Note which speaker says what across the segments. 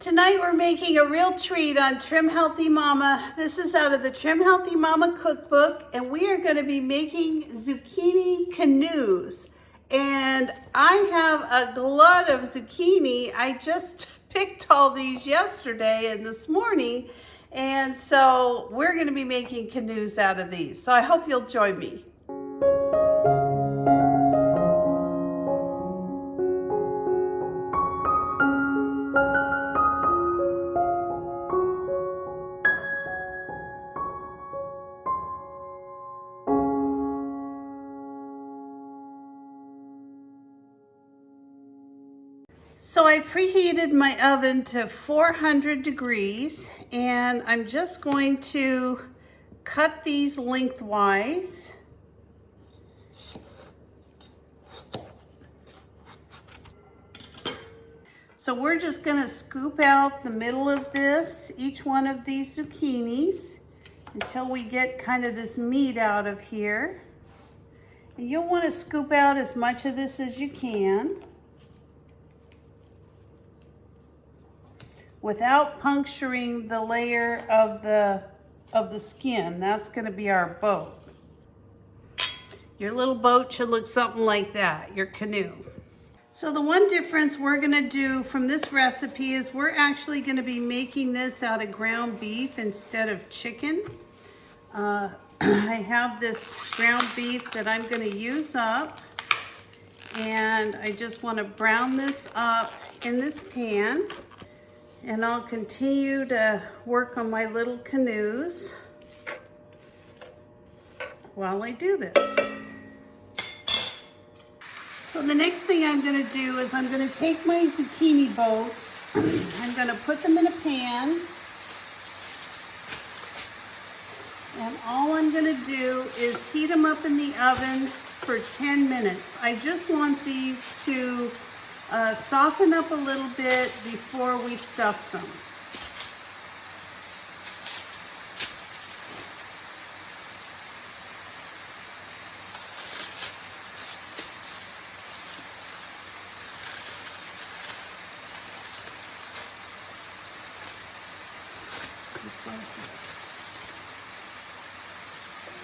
Speaker 1: Tonight we're making a real treat on Trim Healthy Mama. This is out of the Trim Healthy Mama cookbook, and we are going to be making zucchini canoes. And I have a glut of zucchini. I just picked all these yesterday and this morning, and so we're going to be making canoes out of these. So I hope you'll join me. So I preheated my oven to 400 degrees, and I'm just going to cut these lengthwise. So we're just gonna scoop out the middle of this, each one of these zucchinis, until we get kind of this meat out of here. And you'll wanna scoop out as much of this as you can, without puncturing the layer of the skin. That's gonna be our boat. Your little boat should look something like that, your canoe. So the one difference we're gonna do from this recipe is we're actually gonna be making this out of ground beef instead of chicken. I have this ground beef that I'm gonna use up, and I just wanna brown this up in this pan. And I'll continue to work on my little canoes while I do this. So the next thing I'm gonna do is I'm gonna take my zucchini boats, I'm gonna put them in a pan, and all I'm gonna do is heat them up in the oven for 10 minutes. I just want these to soften up a little bit before we stuff them.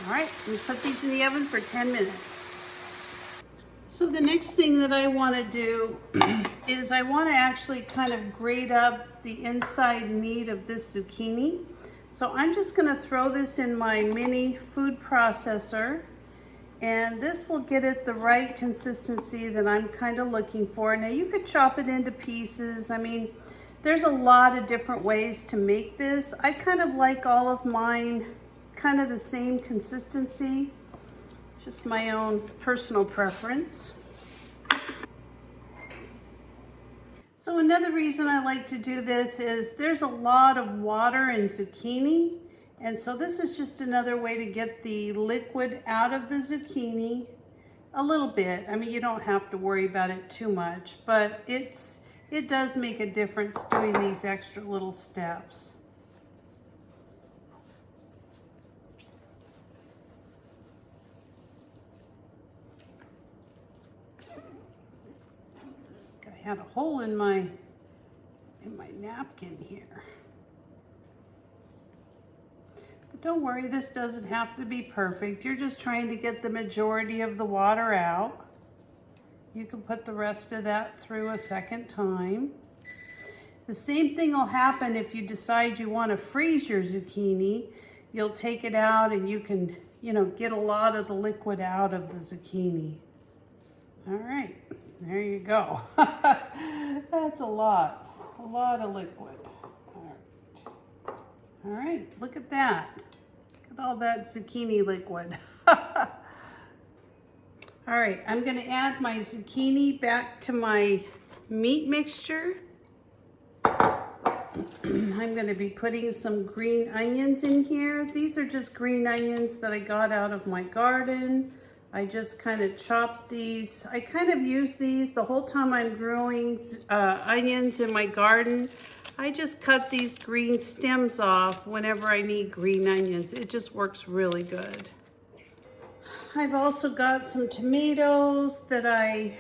Speaker 1: All right, we put these in the oven for 10 minutes. So the next thing that I want to do is I want to actually kind of grate up the inside meat of this zucchini. So I'm just going to throw this in my mini food processor, and this will get it the right consistency that I'm kind of looking for. Now you could chop it into pieces. I mean, there's a lot of different ways to make this. I kind of like all of mine kind of the same consistency. Just my own personal preference. So another reason I like to do this is there's a lot of water in zucchini, and so this is just another way to get the liquid out of the zucchini a little bit. I mean, you don't have to worry about it too much, but it does make a difference doing these extra little steps. Had a hole in my napkin here. But don't worry, this doesn't have to be perfect. You're just trying to get the majority of the water out. You can put the rest of that through a second time. The same thing will happen if you decide you want to freeze your zucchini. You'll take it out and you can, get a lot of the liquid out of the zucchini. All right. There you go. That's a lot of liquid. All right, look at that. Look at all that zucchini liquid. All right, I'm gonna add my zucchini back to my meat mixture. I'm gonna be putting some green onions in here. These are just green onions that I got out of my garden. I just kind of chop these. I kind of use these the whole time I'm growing onions in my garden. I just cut these green stems off whenever I need green onions. It just works really good. I've also got some tomatoes that I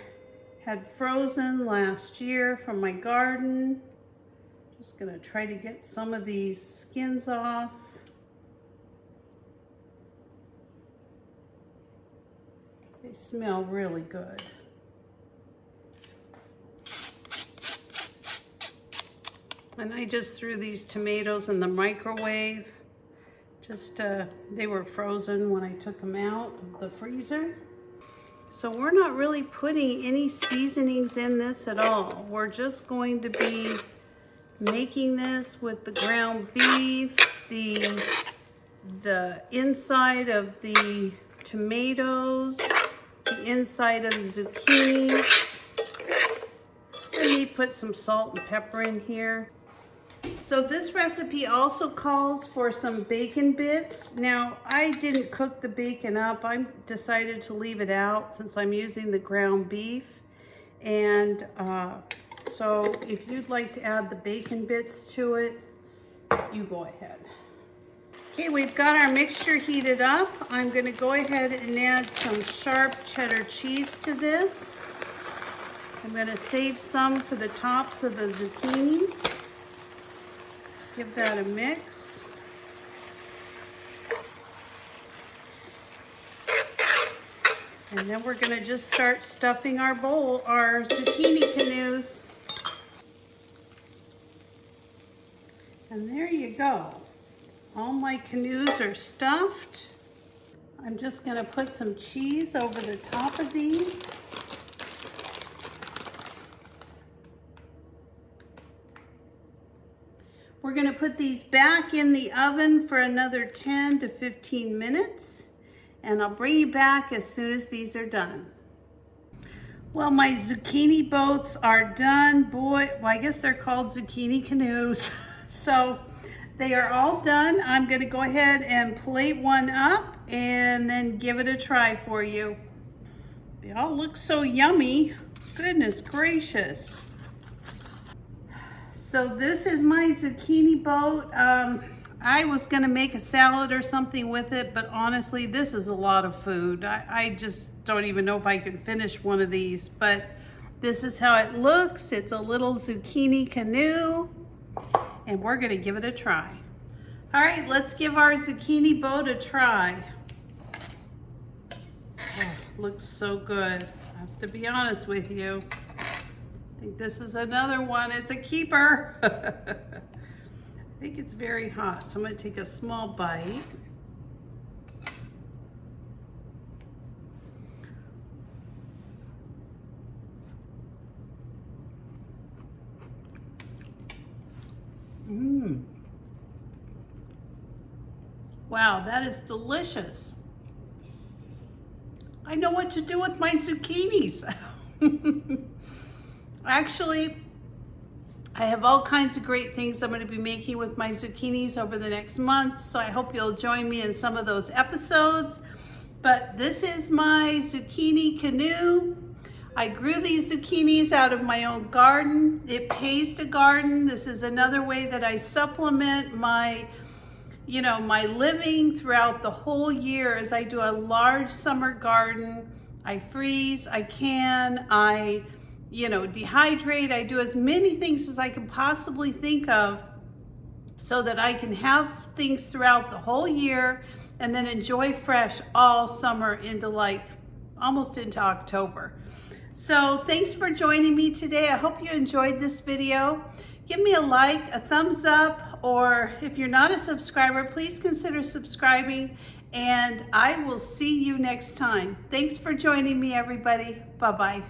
Speaker 1: had frozen last year from my garden. Just gonna try to get some of these skins off. They smell really good. And I just threw these tomatoes in the microwave. Just, they were frozen when I took them out of the freezer. So we're not really putting any seasonings in this at all. We're just going to be making this with the ground beef, the inside of the tomatoes, the inside of the zucchini. Let me put some salt and pepper in here. So this recipe also calls for some bacon bits. Now, I didn't cook the bacon up. I decided to leave it out since I'm using the ground beef. And so if you'd like to add the bacon bits to it, you go ahead. Okay, we've got our mixture heated up. I'm gonna go ahead and add some sharp cheddar cheese to this. I'm gonna save some for the tops of the zucchinis. Give that a mix. And then we're gonna just start stuffing our bowl, our zucchini canoes. And there you go. All my canoes are stuffed. I'm just gonna put some cheese over the top of these. We're gonna put these back in the oven for another 10 to 15 minutes, and I'll bring you back as soon as these are done. Well, my zucchini boats are done. Boy, well, I guess they're called zucchini canoes. So they are all done. I'm gonna go ahead and plate one up and then give it a try for you. They all look so yummy. Goodness gracious. So this is my zucchini boat. I was gonna make a salad or something with it, but honestly, this is a lot of food. I just don't even know if I can finish one of these, but this is how it looks. It's a little zucchini canoe, and we're gonna give it a try. All right, let's give our zucchini boat a try. Oh, looks so good. I have to be honest with you. I think this is another one. It's a keeper. I think it's very hot, so I'm gonna take a small bite. Wow, that is delicious. I know what to do with my zucchinis. Actually, I have all kinds of great things I'm going to be making with my zucchinis over the next month, so I hope you'll join me in some of those episodes. But this is my zucchini canoe. I grew these zucchinis out of my own garden. It pays to garden. This is another way that I supplement my living throughout the whole year as I do a large summer garden. I freeze, I can, I dehydrate. I do as many things as I can possibly think of so that I can have things throughout the whole year and then enjoy fresh all summer into almost into October. So thanks for joining me today. I hope you enjoyed this video. Give me a like, a thumbs up, or if you're not a subscriber, please consider subscribing, and I will see you next time. Thanks for joining me, everybody. Bye-bye.